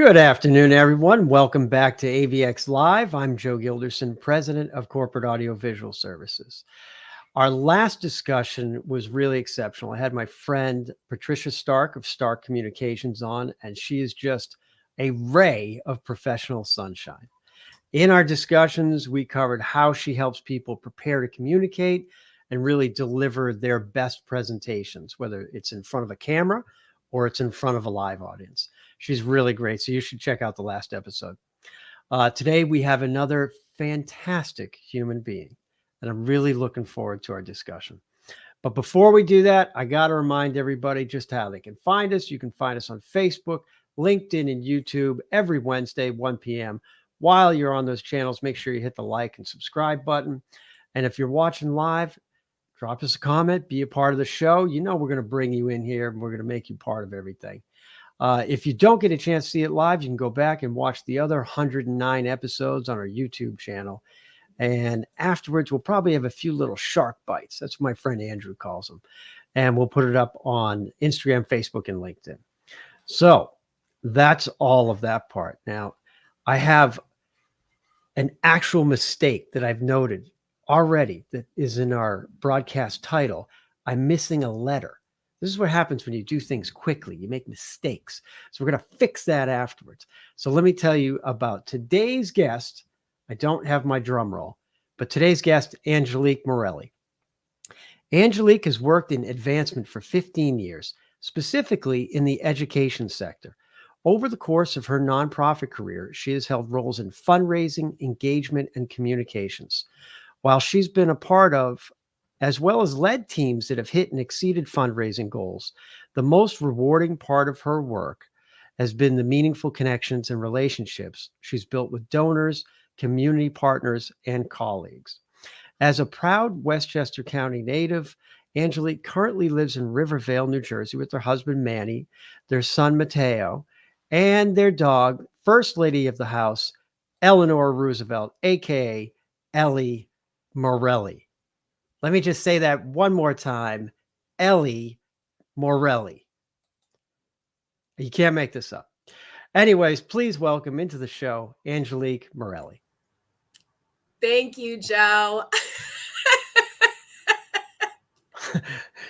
Good afternoon, everyone. Welcome back to AVX Live. I'm Joe Gilderson, President of Corporate Audiovisual Services. Our last discussion was really exceptional. I had my friend Patricia Stark of Stark Communications on, and she is just a ray of professional sunshine. In our discussions, we covered how she helps people prepare to communicate and really deliver their best presentations, whether it's in front of a camera or it's in front of a live audience. She's really great. So you should check out the last episode. Today, we have another fantastic human being, and I'm really looking forward to our discussion. But before we do that, I got to remind everybody just how they can find us. You can find us on Facebook, LinkedIn, and YouTube every Wednesday, 1 p.m. While you're on those channels, make sure you hit the like and subscribe button. And if you're watching live, drop us a comment, be a part of the show. You know we're going to bring you in here, and we're going to make you part of everything. If you don't get a chance to see it live, you can go back and watch the other 109 episodes on our YouTube channel. And afterwards, we'll probably have a few little shark bites. That's what my friend Andrew calls them. And we'll put it up on Instagram, Facebook, and LinkedIn. So that's all of that part. Now, I have an actual mistake that I've noted already that is in our broadcast title. I'm missing a letter. This is what happens when you do things quickly. You make mistakes. So we're going to fix that afterwards. So let me tell you about today's guest. I don't have my drum roll, but today's guest, Angelique Morelli. Angelique has worked in advancement for 15 years, specifically in the education sector. Over the course of her nonprofit career, she has held roles in fundraising, engagement, and communications. While she's been a part of, as well as led teams that have hit and exceeded fundraising goals, the most rewarding part of her work has been the meaningful connections and relationships she's built with donors, community partners, and colleagues. As a proud Westchester County native, Angelique currently lives in Rivervale, New Jersey, with her husband, Manny, their son, Mateo, and their dog, First Lady of the House, Eleanor Roosevelt, a.k.a. Ellie Morelli. Let me just say that one more time. Ellie Morelli. You can't make this up. Anyways, please welcome into the show, Angelique Morelli. Thank you, Joe.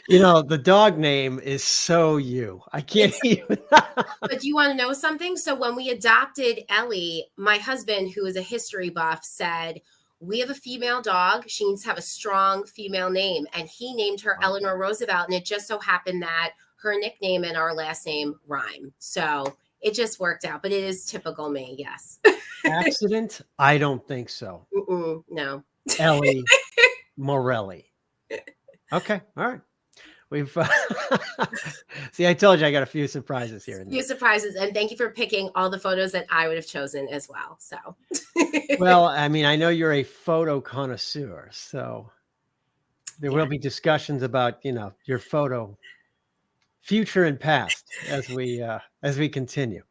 You know, the dog name is so you. I can't even. But do you want to know something? So when we adopted Ellie, my husband, who is a history buff, said, we have a female dog. She needs to have a strong female name. And he named her Eleanor Roosevelt. And it just so happened that her nickname and our last name rhyme. So it just worked out. But it is typical me, yes. Accident? I don't think so. No. Ellie Morelli. Okay. All right. We've see, I told you I got a few surprises here. A few surprises. And thank you for picking all the photos that I would have chosen as well. So well, I mean, I know you're a photo connoisseur, so there will be discussions about, you know, your photo future and past as we continue.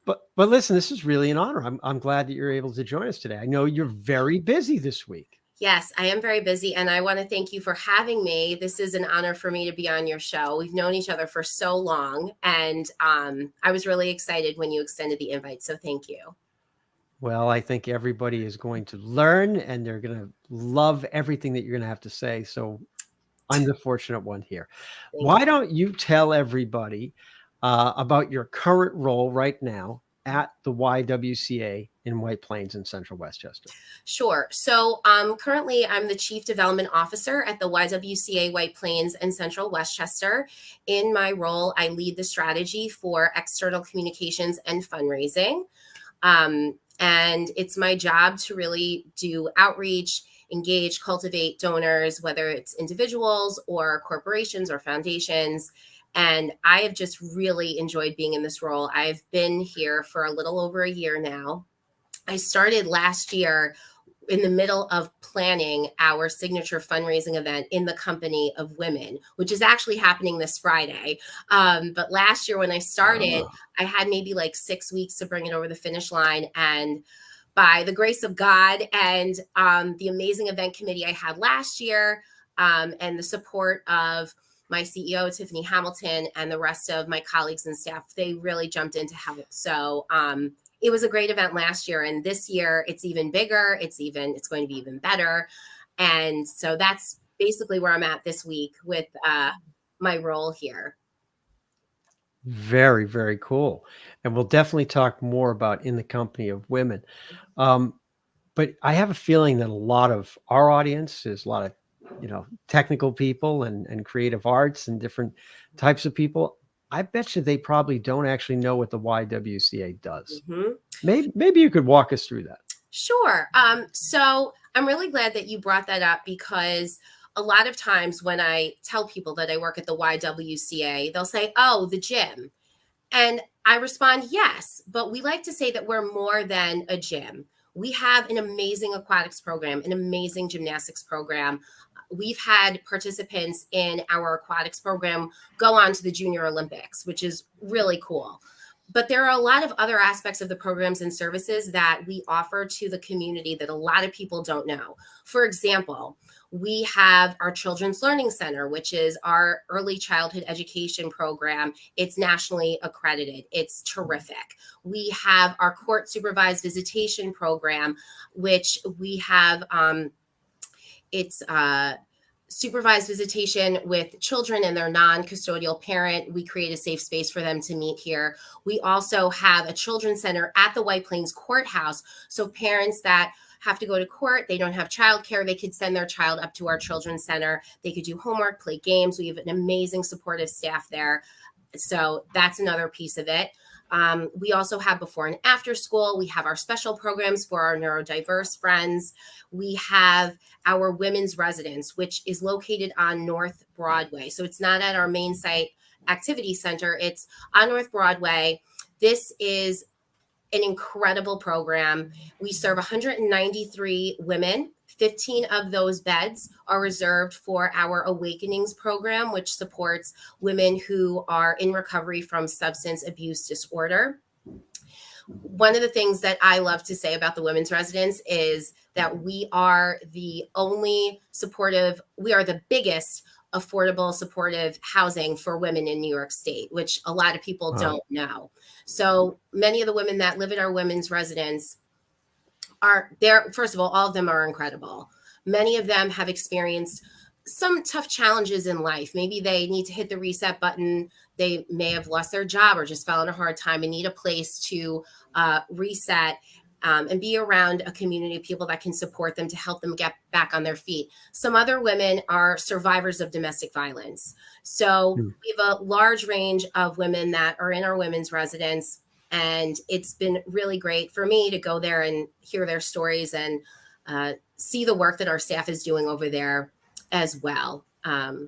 But listen, this is really an honor. I'm glad that you're able to join us today. I know you're very busy this week. Yes, I am very busy, and I want to thank you for having me. This is an honor for me to be on your show. We've known each other for so long, and I was really excited when you extended the invite, so thank you. Well, I think everybody is going to learn, and they're going to love everything that you're going to have to say, so I'm the fortunate one here. Why don't you tell everybody about your current role right now at the YWCA in White Plains in Central Westchester? Sure. So currently I'm the Chief Development Officer at the YWCA White Plains in Central Westchester. In my role, I lead the strategy for external communications and fundraising. And it's my job to really do outreach, engage, cultivate donors, whether it's individuals or corporations or foundations. And I have just really enjoyed being in this role. I've been here for a little over a year now. I started last year in the middle of planning our signature fundraising event in the company of women, which is actually happening this Friday. But last year when I started, I had maybe like 6 weeks to bring it over the finish line. And by the grace of God and the amazing event committee I had last year and the support of my CEO, Tiffany Hamilton, and the rest of my colleagues and staff, they really jumped in to help. So it was a great event last year, and this year it's even bigger. It's going to be even better. And so that's basically where I'm at this week with my role here. Very, very cool. And we'll definitely talk more about in the company of women. But I have a feeling that a lot of our audience is a lot of, technical people and creative arts and different types of people. I bet you they probably don't actually know what the YWCA does. Mm-hmm. Maybe you could walk us through that. Sure. So I'm really glad that you brought that up, because a lot of times when I tell people that I work at the YWCA, they'll say, "Oh, the gym." And I respond, yes, but we like to say that we're more than a gym. We have an amazing aquatics program, an amazing gymnastics program. We've had participants in our aquatics program go on to the Junior Olympics, which is really cool. But there are a lot of other aspects of the programs and services that we offer to the community that a lot of people don't know. For example, we have our Children's Learning Center, which is our early childhood education program. It's nationally accredited. It's terrific. We have our court supervised visitation program, which we have, it's supervised visitation with children and their non-custodial parent. We create a safe space for them to meet here. We also have a children's center at the White Plains Courthouse. So parents that have to go to court, they don't have childcare, they could send their child up to our children's center. They could do homework, play games. We have an amazing supportive staff there. So that's another piece of it. We also have before and after school. We have our special programs for our neurodiverse friends. We have our women's residence, which is located on North Broadway. So it's not at our main site activity center. It's on North Broadway. This is an incredible program. We serve 193 women. 15 of those beds are reserved for our Awakenings program, which supports women who are in recovery from substance abuse disorder. One of the things that I love to say about the women's residence is that we are the biggest affordable supportive housing for women in New York State, which a lot of people don't know. So many of the women that live at our women's residence are there. First of all of them are incredible. Many of them have experienced some tough challenges in life. Maybe they need to hit the reset button. They may have lost their job or just fell in a hard time and need a place to reset and be around a community of people that can support them to help them get back on their feet. Some other women are survivors of domestic violence. So we have a large range of women that are in our women's residence. And it's been really great for me to go there and hear their stories and see the work that our staff is doing over there as well.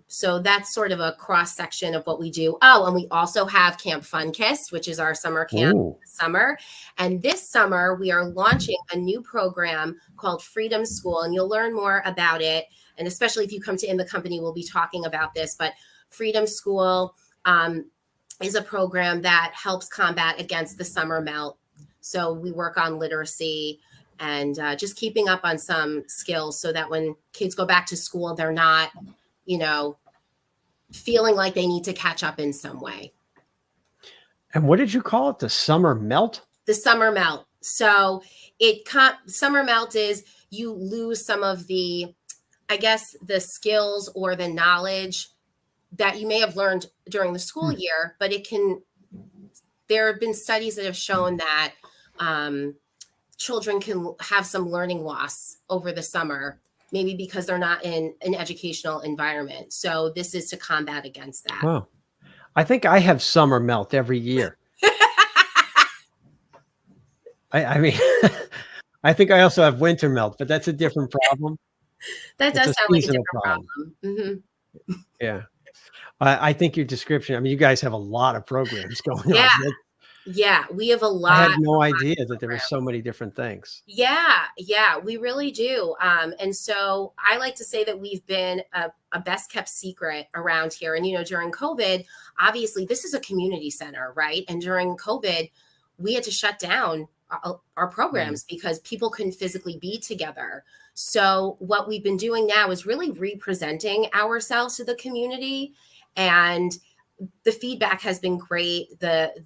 So that's sort of a cross section of what we do. Oh, and we also have Camp Fun Kiss, which is our summer camp summer. And this summer we are launching a new program called Freedom School, and you'll learn more about it. And especially if you come to In the Company, we'll be talking about this. But Freedom School is a program that helps combat against the summer melt. So we work on literacy and just keeping up on some skills so that when kids go back to school, they're not, feeling like they need to catch up in some way. And what did you call it? The summer melt? The summer melt. So summer melt is you lose some of the, I guess, the skills or the knowledge that you may have learned during the school year, but there have been studies that have shown that children can have some learning loss over the summer, maybe because they're not in an educational environment. So this is to combat against that. Wow. I think I have summer melt every year. I mean, I think I also have winter melt, but that's a different problem. That does sound like a different problem. Mm-hmm. Yeah. I think your description, I mean, you guys have a lot of programs going on. Yeah, we have a lot. I had no idea that there were so many different things. Yeah, we really do. And so I like to say that we've been a best kept secret around here. And, during COVID, obviously this is a community center, right? And during COVID, we had to shut down our programs because people couldn't physically be together. So what we've been doing now is really representing ourselves to the community And the feedback has been great. The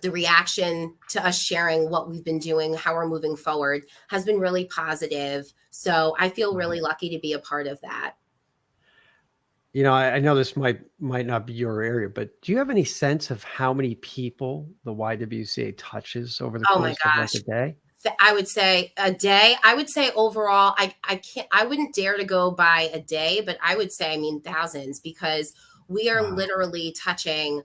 reaction to us sharing what we've been doing, how we're moving forward, has been really positive. So I feel really lucky to be a part of that. You know, I know this might not be your area, but do you have any sense of how many people the YWCA touches over the Oh my course of like gosh. a day? I would say a day. I would say overall, I wouldn't dare to go by a day, but I would say, I mean, thousands, because we are Wow. literally touching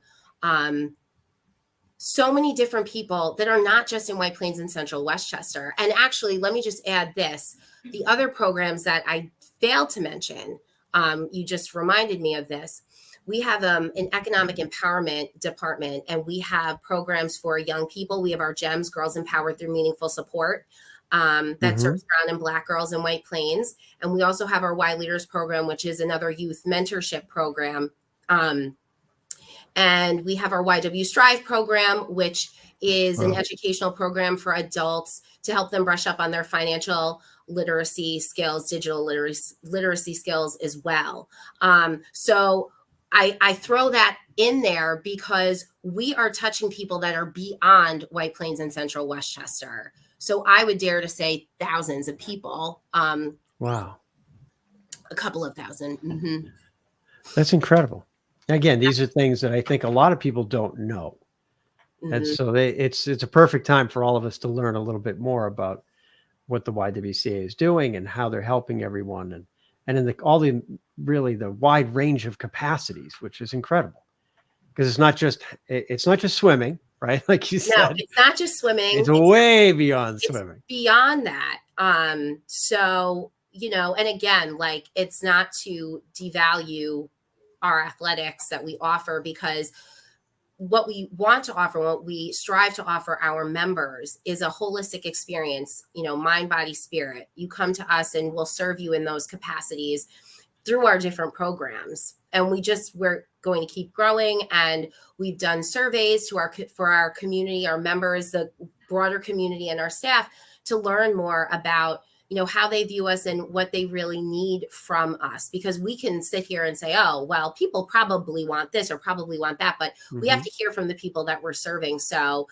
so many different people that are not just in White Plains and Central Westchester. And actually, let me just add this. The other programs that I failed to mention, you just reminded me of this. We have an economic empowerment department, and we have programs for young people. We have our GEMS, Girls Empowered Through Meaningful Support, that serves brown and black girls in White Plains. And we also have our Y Leaders program, which is another youth mentorship program. And we have our YW Strive program, which is an educational program for adults to help them brush up on their financial literacy skills, digital literacy skills as well. So I throw that in there because we are touching people that are beyond White Plains and Central Westchester. So I would dare to say thousands of people. Wow. A couple of thousand. Mm-hmm. That's incredible. Again, these are things that I think a lot of people don't know. Mm-hmm. And so it's a perfect time for all of us to learn a little bit more about what the YWCA is doing and how they're helping everyone, and in the wide range of capacities, which is incredible. Because it's not just swimming, right? Like you No, said, it's not just swimming. it's way beyond swimming. Beyond that. So, you know, and again, like, it's not to devalue our athletics that we offer, because what we want to offer, what we strive to offer our members, is a holistic experience, you know, mind, body, spirit. You come to us and we'll serve you in those capacities through our different programs. And we're going to keep growing. And we've done surveys for our community, our members, the broader community, and our staff, to learn more about, you know, how they view us and what they really need from us. Because we can sit here and say, oh, well, people probably want this or probably want that, but we have to hear from the people that we're serving. So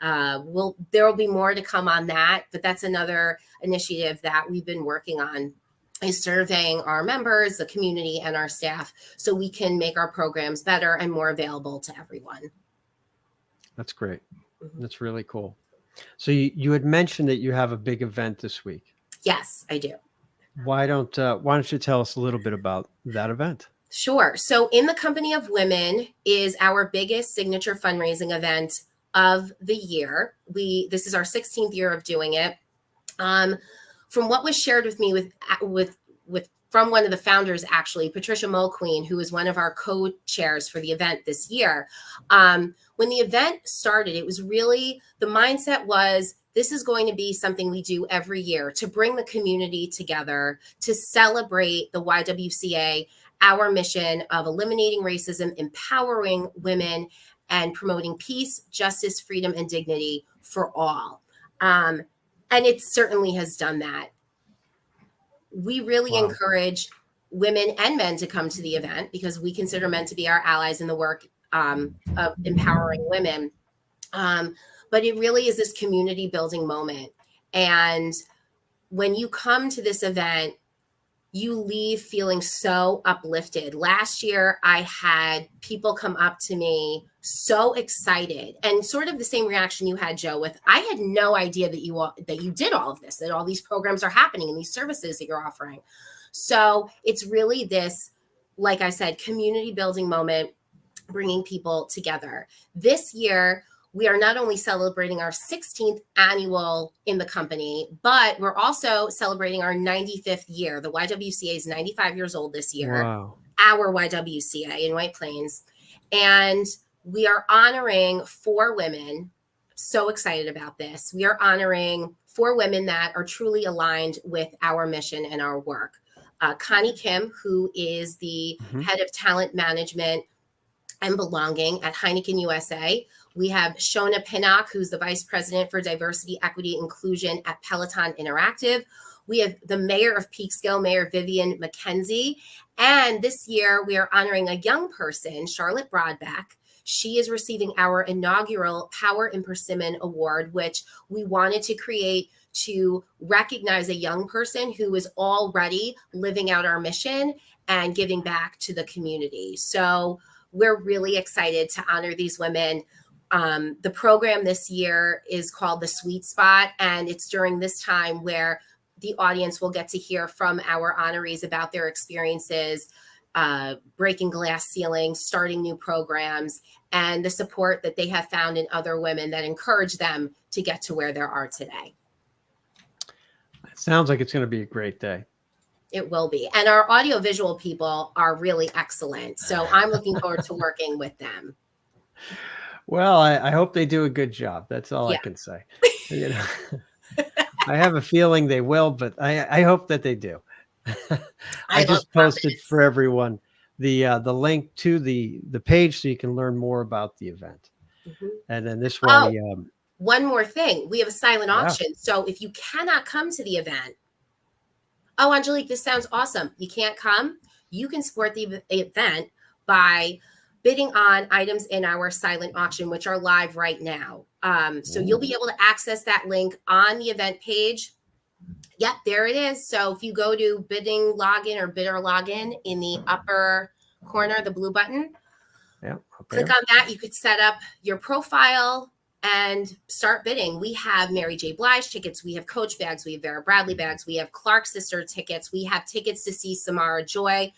there will be more to come on that, but that's another initiative that we've been working on, is surveying our members, the community, and our staff, so we can make our programs better and more available to everyone. That's great. That's really cool. So you had mentioned that you have a big event this week. Yes, I do. Why don't you tell us a little bit about that event? Sure. So In the Company of Women is our biggest signature fundraising event of the year. This is our 16th year of doing it. From what was shared with me from one of the founders, actually, Patricia Mulqueen, who is one of our co-chairs for the event this year. When the event started, it was really, the mindset was, this is going to be something we do every year to bring the community together, to celebrate the YWCA, our mission of eliminating racism, empowering women, and promoting peace, justice, freedom, and dignity for all. And it certainly has done that. We really encourage women and men to come to the event, because we consider men to be our allies in the work of empowering women. But it really is this community building moment. And when you come to this event, you leave feeling so uplifted. Last year, I had people come up to me so excited, and sort of the same reaction you had, Joe, with, I had no idea that you did all of this, that all these programs are happening and these services that you're offering. So it's really this, like I said, community building moment, bringing people together. This year, we are not only celebrating our 16th annual in the company, but we're also celebrating our 95th year. The YWCA is 95 years old this year. Wow. Our YWCA in White Plains. And we are honoring 4 women. So excited about this. We are honoring 4 women that are truly aligned with our mission and our work. Connie Kim, who is the head of talent management and belonging at Heineken USA. We have Shona Pinnock, who's the vice president for diversity, equity, inclusion at Peloton Interactive. We have the mayor of Peekskill, Mayor Vivian McKenzie. And this year we are honoring a young person, Charlotte Broadbeck. She is receiving our inaugural Power in Persimmon Award, which we wanted to create to recognize a young person who is already living out our mission and giving back to the community. So we're really excited to honor these women. The program this year is called The Sweet Spot, and it's during this time where the audience will get to hear from our honorees about their experiences, breaking glass ceilings, starting new programs, and the support that they have found in other women that encourage them to get to where they are today. It sounds like it's going to be a great day. It will be. And our audiovisual people are really excellent. So I'm looking forward to working with them. Well, I hope they do a good job. That's all I can say. You know, I have a feeling they will, but I hope that they do. I just posted for everyone the link to the page so you can learn more about the event. And then this way. One more thing. We have a silent auction. So if you cannot come to the event, oh, Angelique, this sounds awesome. You can't come. You can support the event by bidding on items in our silent auction, which are live right now. So you'll be able to access that link on the event page. Yep, there it is. So if you go to bidding login or bidder login in the upper corner, the blue button, click on that. You could set up your profile and start bidding. We have Mary J. Blige tickets. We have Coach bags. We have Vera Bradley bags. We have Clark Sister tickets. We have tickets to see Samara Joy.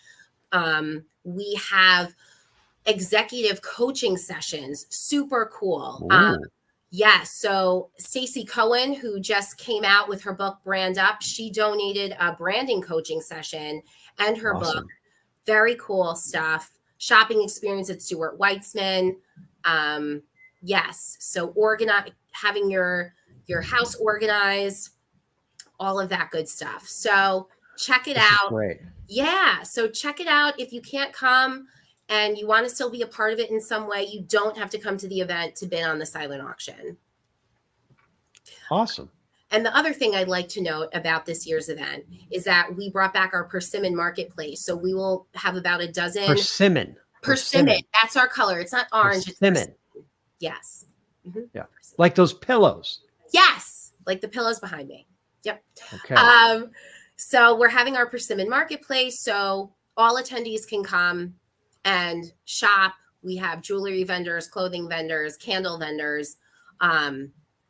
We have executive coaching sessions. Super cool. Yes. So Stacey Cohen, who just came out with her book, Brand Up, she donated a branding coaching session and her book. Very cool stuff. Shopping experience at Stuart Weitzman. Yes. So having your house organized, all of that good stuff. So check it out. Great. Yeah. So check it out. If you can't come and you want to still be a part of it in some way, you don't have to come to the event to bid on the silent auction. Awesome. And the other thing I'd like to note about this year's event is that we brought back our persimmon marketplace. So we will have about a dozen. Persimmon. That's our color. It's not orange. Persimmon. It's persimmon. Yes. Yeah. Like those pillows. Yes. Like the pillows behind me. Yep. Okay. So we're having our persimmon marketplace. So all attendees can come and shop. We have jewelry vendors, clothing vendors, candle vendors.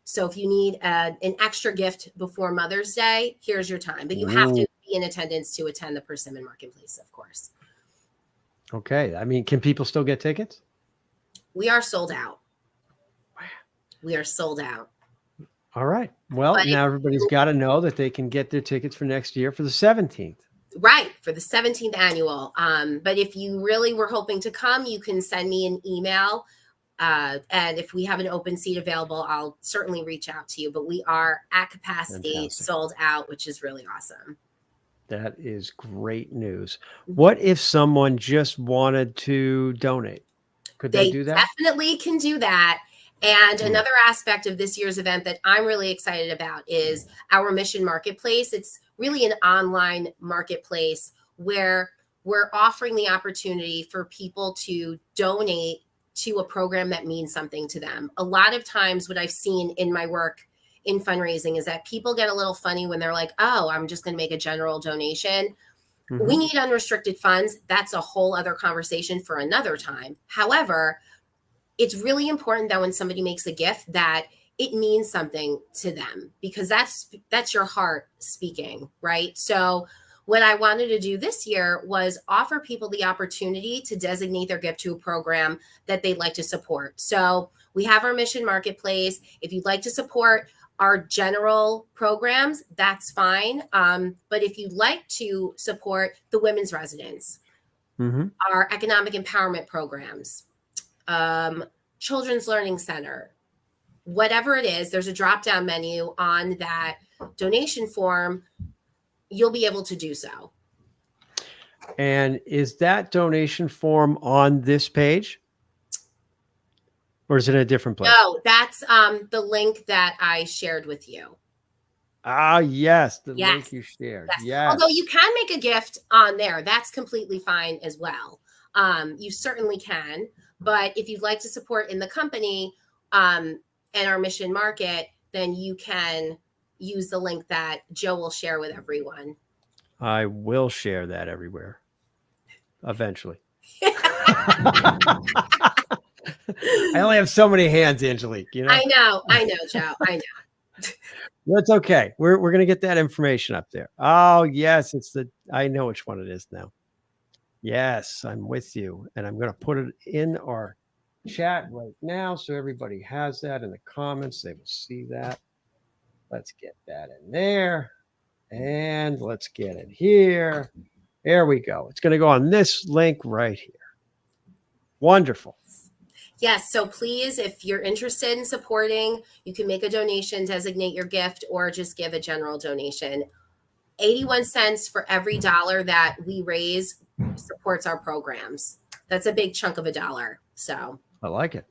So if you need an extra gift before Mother's Day, here's your time. But you have to be in attendance to attend the Persimmon Marketplace, of course. Okay. I mean, can people still get tickets? We are sold out. We are sold out. All right. Well, now everybody's got to know that they can get their tickets for next year for the 17th. Right, for the 17th annual. But if you really were hoping to come, you can send me an email. And if we have an open seat available, I'll certainly reach out to you. But we are at capacity, sold out, which is really awesome. That is great news. What if someone just wanted to donate? Could they do that? Definitely can do that. And another aspect of this year's event that I'm really excited about is our Mission Marketplace. It's really an online marketplace where we're offering the opportunity for people to donate to a program that means something to them. A lot of times what I've seen in my work in fundraising is that people get a little funny when they're like, oh, I'm just going to make a general donation. We need unrestricted funds. That's a whole other conversation for another time. However, it's really important that when somebody makes a gift that it means something to them, because that's your heart speaking, right? So what I wanted to do this year was offer people the opportunity to designate their gift to a program that they'd like to support. So we have our Mission Marketplace. If you'd like to support our general programs, that's fine. But if you'd like to support the women's residence, our economic empowerment programs, Children's Learning Center, whatever it is, there's a drop-down menu on that donation form. You'll be able to do so. And is that donation form on this page? Or is it in a different place? No, that's the link that I shared with you. Ah, yes, the Yes. link you shared. Yes. Although you Yes. can make a gift on there. That's completely fine as well. You certainly can. But if you'd like to support in the company and our mission market, then you can use the link that Joe will share with everyone. I will share that everywhere eventually. I only have so many hands, Angelique, you know? I know, Joe. I know. That's okay. We're gonna get that information up there. Oh, yes, I know which one it is now. Yes, I'm with you. And I'm gonna put it in our chat right now so everybody has that in the comments. They will see that. Let's get that in there. And let's get it here. There we go. It's gonna go on this link right here. Wonderful. Yes. So please, if you're interested in supporting, you can make a donation, designate your gift, or just give a general donation. 81 cents for every dollar that we raise supports our programs. That's a big chunk of a dollar. So I like it.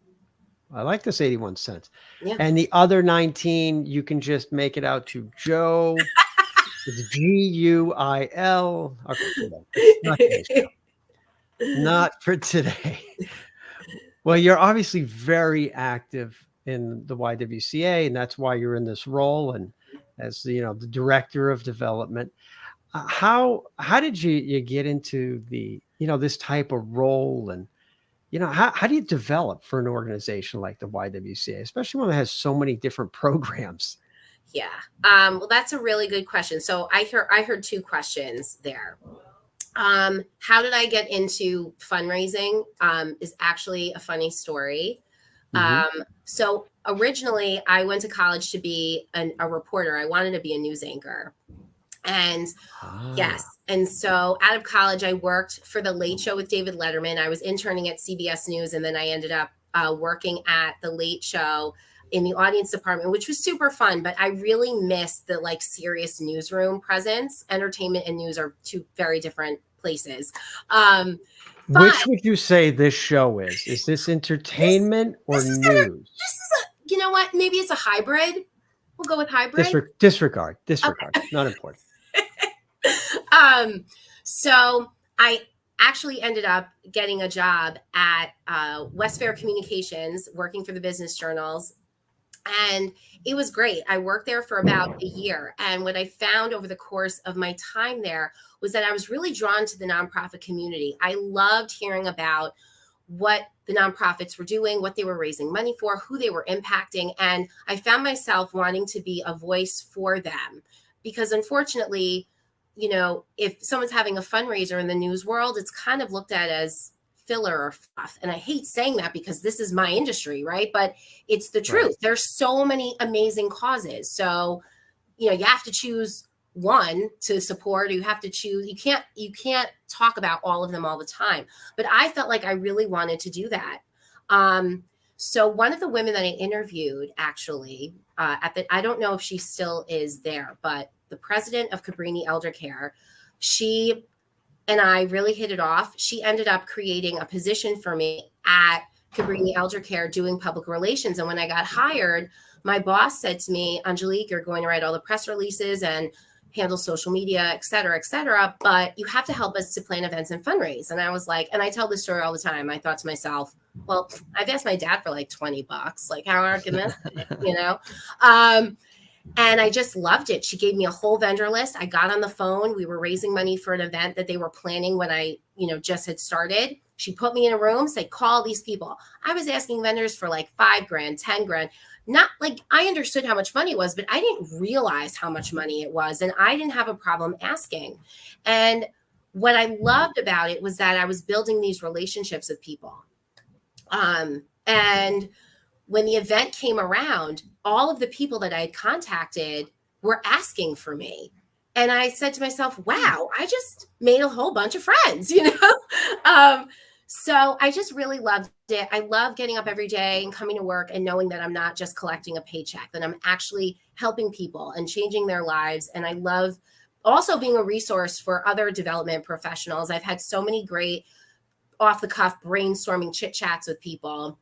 I like this 81 cents. yeah. And the other 19, you can just make it out to Joe. It's Guil. Okay, not today's show. Not for today. Well, you're obviously very active in the YWCA, and that's why you're in this role and as the director of development. How did you get into this type of role, and how do you develop for an organization like the YWCA, especially one that has so many different programs? Yeah. Well, that's a really good question. So I heard two questions there. How did I get into fundraising? Is actually a funny story. So originally, I went to college to be a reporter. I wanted to be a news anchor. And yes. And so out of college, I worked for the Late Show with David Letterman. I was interning at CBS News, and then I ended up working at the Late Show in the audience department, which was super fun. But I really missed the serious newsroom presence. Entertainment and news are two very different places. Which would you say this show is? Is this entertainment or news? This is you know what? Maybe it's a hybrid. We'll go with hybrid. Disregard. Okay. Not important. So I actually ended up getting a job at Westchester Communications, working for the business journals. And it was great. I worked there for about a year. And what I found over the course of my time there was that I was really drawn to the nonprofit community. I loved hearing about what the nonprofits were doing, what they were raising money for, who they were impacting. And I found myself wanting to be a voice for them because unfortunately, if someone's having a fundraiser in the news world, it's kind of looked at as filler or fluff. And I hate saying that because this is my industry, right? But it's the truth. Right. There's so many amazing causes. So, you have to choose one to support, or you have to choose. You can't talk about all of them all the time. But I felt like I really wanted to do that. So one of the women that I interviewed actually I don't know if she still is there, but the president of Cabrini Elder Care, she and I really hit it off. She ended up creating a position for me at Cabrini Elder Care doing public relations. And when I got hired, my boss said to me, Angelique, you're going to write all the press releases and handle social media, et cetera, but you have to help us to plan events and fundraise. And I was like, and I tell this story all the time. I thought to myself, well, I've asked my dad for like $20. Like, how hard can this be, And I just loved it. She gave me a whole vendor list. I got on the phone. We were raising money for an event that they were planning when I, just had started. She put me in a room, said, call these people. I was asking vendors for like $5,000, $10,000. Not like I understood how much money it was, but I didn't realize how much money it was. And I didn't have a problem asking. And what I loved about it was that I was building these relationships with people. And when the event came around, all of the people that I had contacted were asking for me. And I said to myself, wow, I just made a whole bunch of friends, So I just really loved it. I love getting up every day and coming to work and knowing that I'm not just collecting a paycheck, that I'm actually helping people and changing their lives. And I love also being a resource for other development professionals. I've had so many great off-the-cuff brainstorming chit chats with people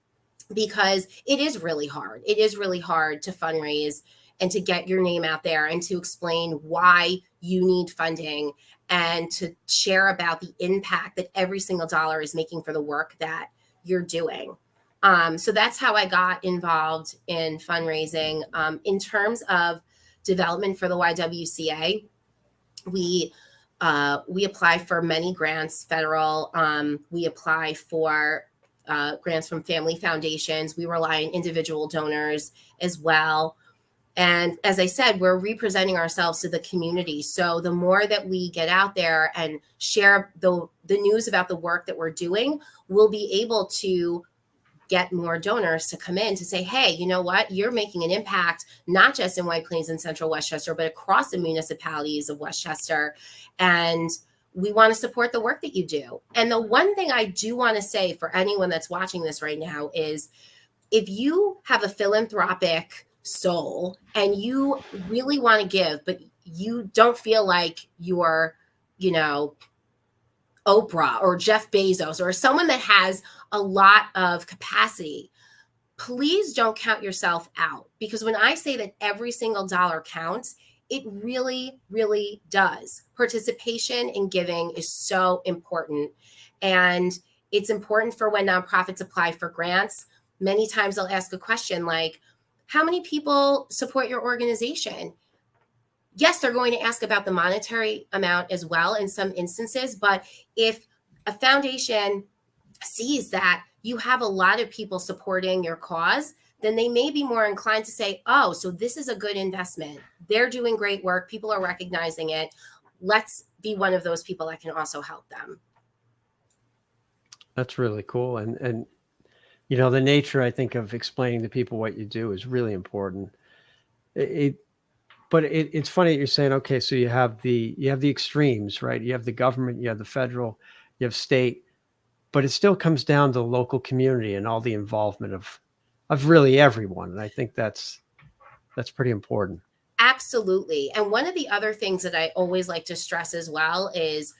because it is really hard. It is really hard to fundraise. and to get your name out there and to explain why you need funding and to share about the impact that every single dollar is making for the work that you're doing. So that's how I got involved in fundraising. In terms of development for the YWCA, we apply for many grants, federal. We apply for grants from family foundations. We rely on individual donors as well. And as I said, we're representing ourselves to the community. So the more that we get out there and share the news about the work that we're doing, we'll be able to get more donors to come in to say, hey, you know what? You're making an impact, not just in White Plains and Central Westchester, but across the municipalities of Westchester. And we want to support the work that you do. And the one thing I do want to say for anyone that's watching this right now is if you have a philanthropic soul and you really want to give, but you don't feel like you're, you know, Oprah or Jeff Bezos or someone that has a lot of capacity, please don't count yourself out. Because when I say that every single dollar counts, it really, really does. Participation in giving is so important. And it's important for when nonprofits apply for grants. Many times they'll ask a question like, how many people support your organization? Yes, they're going to ask about the monetary amount as well in some instances. But if a foundation sees that you have a lot of people supporting your cause, then they may be more inclined to say, oh, so this is a good investment. They're doing great work. People are recognizing it. Let's be one of those people that can also help them. That's really cool. And you know, the nature, I think, of explaining to people what you do is really important. But it's funny that you're saying, okay, so you have the extremes, right? You have the government, you have the federal, you have state, but it still comes down to the local community and all the involvement of really everyone. And I think that's pretty important. Absolutely. And one of the other things that I always like to stress as well is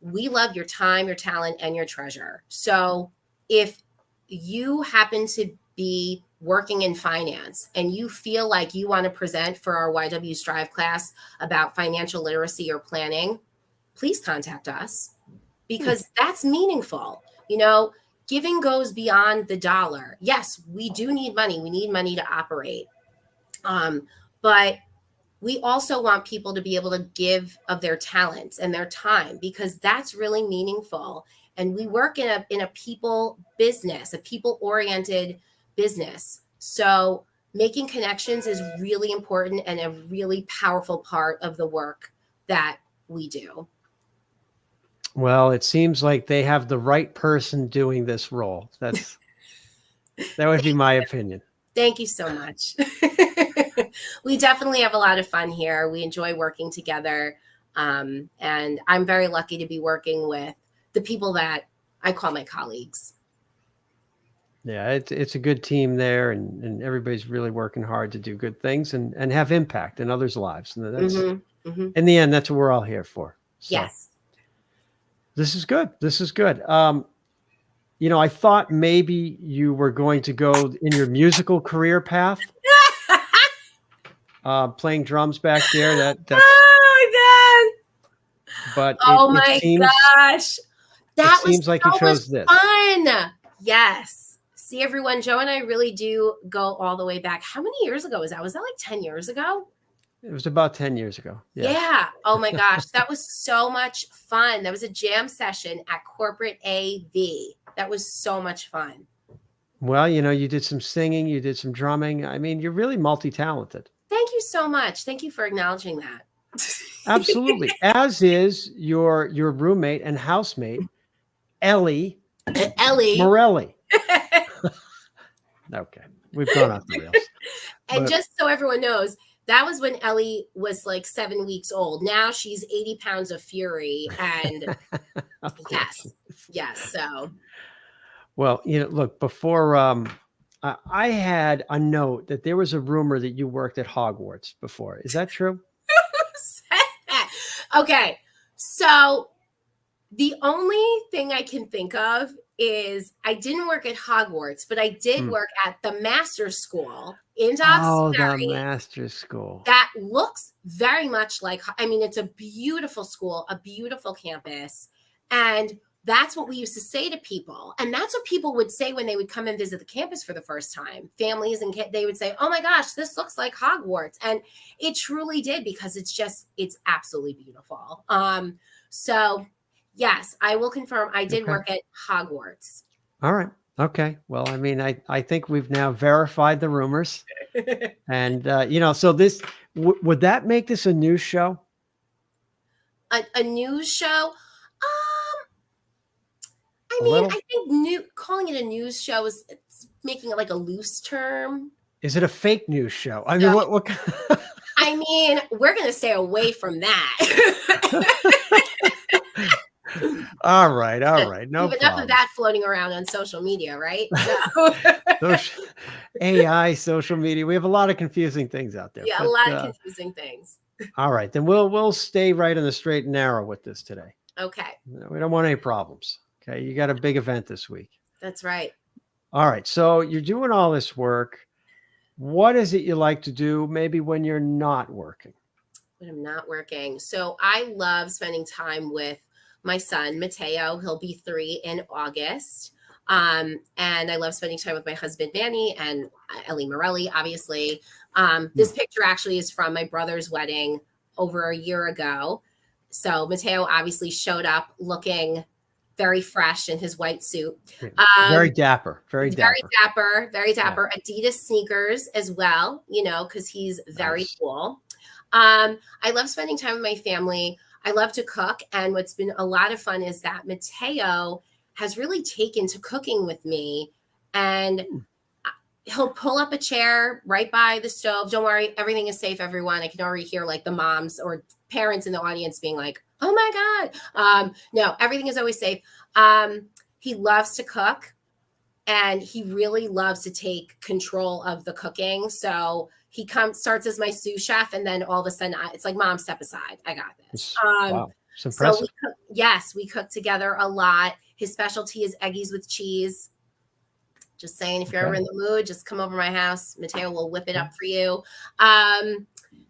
we love your time, your talent, and your treasure. So if you happen to be working in finance and you feel like you want to present for our YW Strive class about financial literacy or planning, please contact us because that's meaningful. You know, giving goes beyond the dollar. Yes, we do need money. We need money to operate. But we also want people to be able to give of their talents and their time because that's really meaningful. And we work in a people business, a people-oriented business. So making connections is really important and a really powerful part of the work that we do. Well, it seems like they have the right person doing this role. That would be my opinion. Thank you so much. We definitely have a lot of fun here. We enjoy working together. And I'm very lucky to be working with the people that I call my colleagues. Yeah, it's a good team there, and everybody's really working hard to do good things and have impact in others' lives. And that's in the end, that's what we're all here for. So, yes. This is good. This is good. You know, I thought maybe you were going to go in your musical career path. Playing drums back there. That's oh my God. But it seems, gosh. That was seems like you chose this. Fun. Yes. See, everyone, Joe and I really do go all the way back. How many years ago was that? Was that like 10 years ago? It was about 10 years ago. Yeah. Oh my gosh. That was so much fun. That was a jam session at Corporate AV. That was so much fun. Well, you know, you did some singing, you did some drumming. I mean, you're really multi-talented. Thank you so much. Thank you for acknowledging that. Absolutely. As is your roommate and housemate, Ellie Morelli. Okay. We've gone off the rails. And just so everyone knows, that was when Ellie was like 7 weeks old. Now she's 80 pounds of fury. And yes. So. Well, you know, look, before I had a note that there was a rumor that you worked at Hogwarts before. Is that true? Okay. So the only thing I can think of is I didn't work at Hogwarts, but I did Hmm. work at the Master's School in Oh, the Dobbs-Ferry master's school. that looks very much like, I mean, it's a beautiful school, a beautiful campus. And that's what we used to say to people. And that's what people would say when they would come and visit the campus for the first time. Families and kids, they would say, oh my gosh, this looks like Hogwarts. And it truly did, because it's absolutely beautiful. So yes, I will confirm I did Okay. work at Hogwarts. All right. Okay. Well, I mean, I think we've now verified the rumors. And, so this, would that make this a news show? A news show? I A mean, little? I think calling it a news show is it's making it like a loose term. Is it a fake news show? I So, mean, what I mean, we're going to stay away from that. All right. No We have enough problem. of that floating around on social media, right? AI, social media. We have a lot of confusing things out there. Yeah, a lot of confusing things. All right. Then we'll stay right on the straight and narrow with this today. Okay. We don't want any problems. Okay. You got a big event this week. That's right. All right. So you're doing all this work. What is it you like to do maybe when you're not working? When I'm not working. So I love spending time with my son, Mateo. He'll be 3 in August. And I love spending time with my husband, Manny, and Angelique Morelli, obviously. This picture actually is from my brother's wedding over a year ago. So Mateo obviously showed up looking very fresh in his white suit. Very dapper. Very dapper. Adidas sneakers as well, because he's very cool. I love spending time with my family. I love to cook. And what's been a lot of fun is that Mateo has really taken to cooking with me. And he'll pull up a chair right by the stove. Don't worry, everything is safe, everyone. I can already hear like the moms or parents in the audience being like, oh my God. No, everything is always safe. He loves to cook, and he really loves to take control of the cooking. So he starts as my sous chef, and then all of a sudden it's like, Mom, step aside. I got this. Wow. It's impressive. So we cook together a lot. His specialty is eggies with cheese. Just saying, if you're ever in the mood, just come over to my house. Mateo will whip it up for you.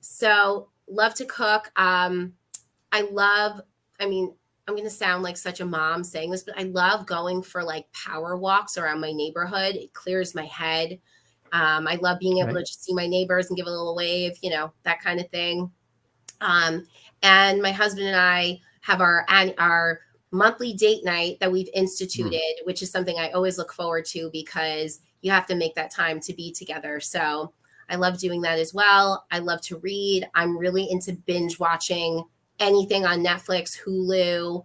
So love to cook. I'm going to sound like such a mom saying this, but I love going for like power walks around my neighborhood. It clears my head. I love being able to just see my neighbors and give a little wave, that kind of thing. And my husband and I have our monthly date night that we've instituted, which is something I always look forward to because you have to make that time to be together. So I love doing that as well. I love to read. I'm really into binge watching anything on Netflix, Hulu,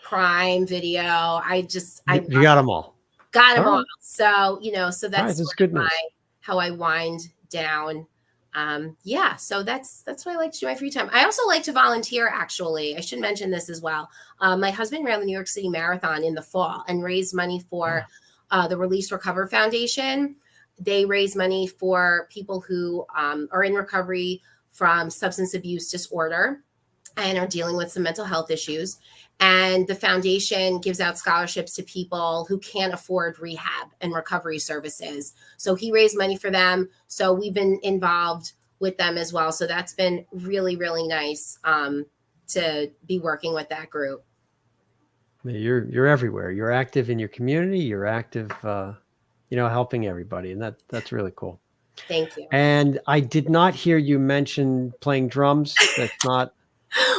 Prime Video. You got them all. Got them all. So, so that's good news. How I wind down. So that's what I like to do in my free time. I also like to volunteer, actually. I should mention this as well. My husband ran the New York City Marathon in the fall and raised money for the Release Recover Foundation. They raise money for people who are in recovery from substance abuse disorder and are dealing with some mental health issues. And the foundation gives out scholarships to people who can't afford rehab and recovery services. So he raised money for them. So we've been involved with them as well. So that's been really, really nice to be working with that group. You're everywhere. You're active in your community. You're active, helping everybody. And that's really cool. Thank you. And I did not hear you mention playing drums. That's not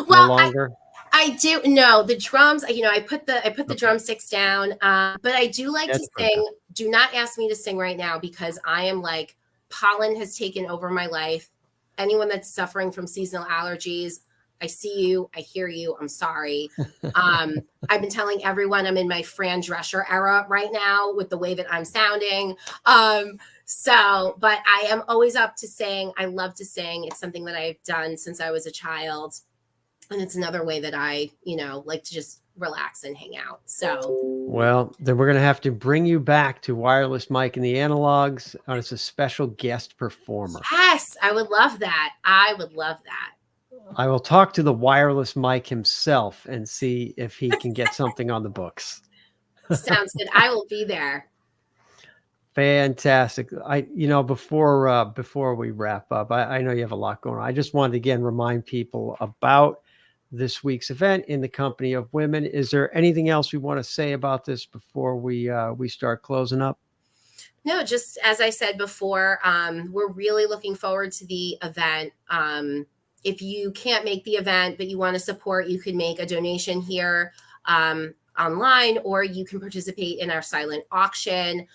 no longer. I do. No, the drums, I put the drumsticks down, but I do like to sing. Do not ask me to sing right now because I am like, pollen has taken over my life. Anyone that's suffering from seasonal allergies, I see you, I hear you, I'm sorry. I've been telling everyone I'm in my Fran Drescher era right now with the way that I'm sounding. But I am always up to sing. I love to sing. It's something that I've done since I was a child. And it's another way that I, like to just relax and hang out. So, well, then we're going to have to bring you back to Wireless Mike and the Analogs as a special guest performer. Yes, I would love that. I will talk to the wireless mic himself and see if he can get something on the books. Sounds good. I will be there. Fantastic. Before we wrap up, I know you have a lot going on. I just wanted to again remind people about this week's event in the company of women. Is there anything else we want to say about this before we start closing up? No, just as I said before, we're really looking forward to the event. If you can't make the event, but you want to support, you can make a donation here online, or you can participate in our silent auction.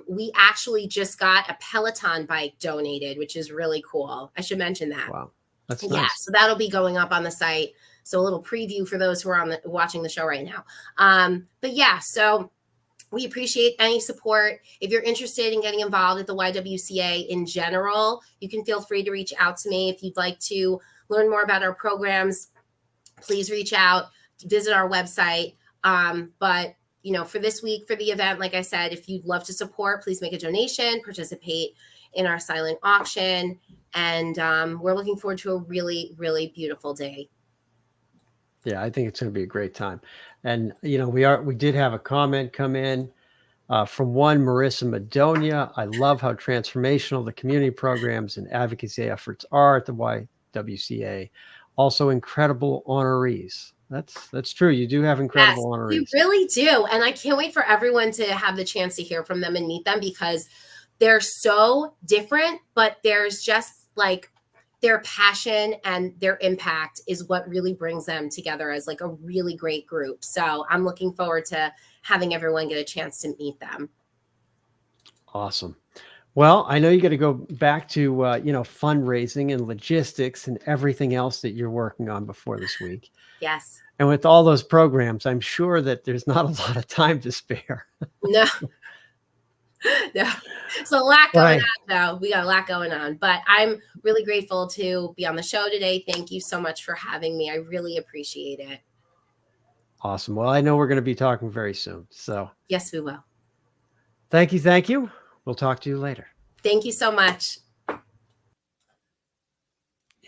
We actually just got a Peloton bike donated, which is really cool. I should mention that. Wow, that's yeah, nice. so that'll be going up on the site. So a little preview for those who are watching the show right now. But yeah, so we appreciate any support. If you're interested in getting involved at the YWCA in general, you can feel free to reach out to me. If you'd like to learn more about our programs, please reach out, visit our website. But for this week, for the event, like I said, if you'd love to support, please make a donation, participate in our silent auction. And we're looking forward to a really, really beautiful day. Yeah, I think it's going to be a great time. And, we did have a comment come in from one Marissa Madonia. I love how transformational the community programs and advocacy efforts are at the YWCA. Also incredible honorees. That's true. You do have incredible honorees. You really do. And I can't wait for everyone to have the chance to hear from them and meet them, because they're so different, but there's just like their passion and their impact is what really brings them together as like a really great group. So I'm looking forward to having everyone get a chance to meet them. Awesome. Well, I know you got to go back to, fundraising and logistics and everything else that you're working on before this week. Yes. And with all those programs, I'm sure that there's not a lot of time to spare. No. No. So a lot going on, though. We got a lot going on, but I'm really grateful to be on the show today. Thank you so much for having me. I really appreciate it. Awesome. Well, I know we're going to be talking very soon. So yes, we will. Thank you. We'll talk to you later. Thank you so much.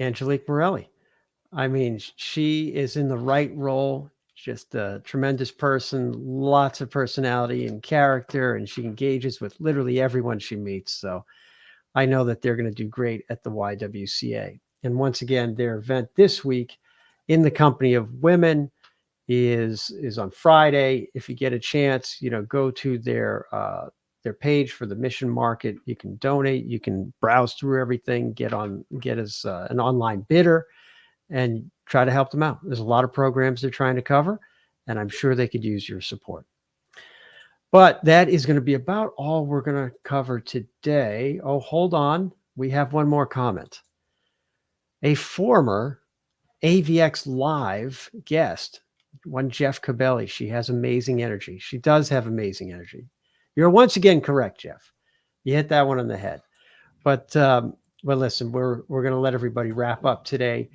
Angelique Morelli. I mean, she is in the right role. Just a tremendous person, lots of personality and character, and she engages with literally everyone she meets. So I know that they're going to do great at the YWCA. And once again, their event this week in the company of women is on Friday. If you get a chance, go to their page for the mission market. You can donate. You can browse through everything, get as an online bidder, and try to help them out. There's a lot of programs they're trying to cover, and I'm sure they could use your support. But that is going to be about all we're going to cover today. Oh, hold on. We have one more comment. A former AVX Live guest, one Jeff Cabelli. She has amazing energy. She does have amazing energy. You're once again correct, Jeff. You hit that one on the head. But listen, we're going to let everybody wrap up today.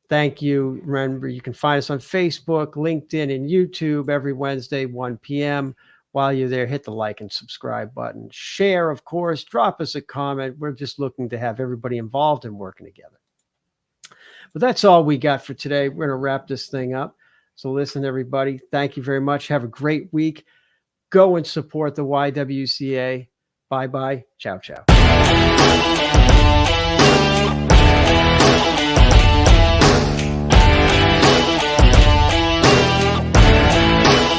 Thank you. Remember, you can find us on Facebook, LinkedIn, and YouTube every Wednesday, 1 p.m. While you're there, hit the like and subscribe button. Share, of course. Drop us a comment. We're just looking to have everybody involved and working together. But that's all we got for today. We're going to wrap this thing up. So listen, everybody, thank you very much. Have a great week. Go and support the YWCA. Bye-bye. Ciao, ciao.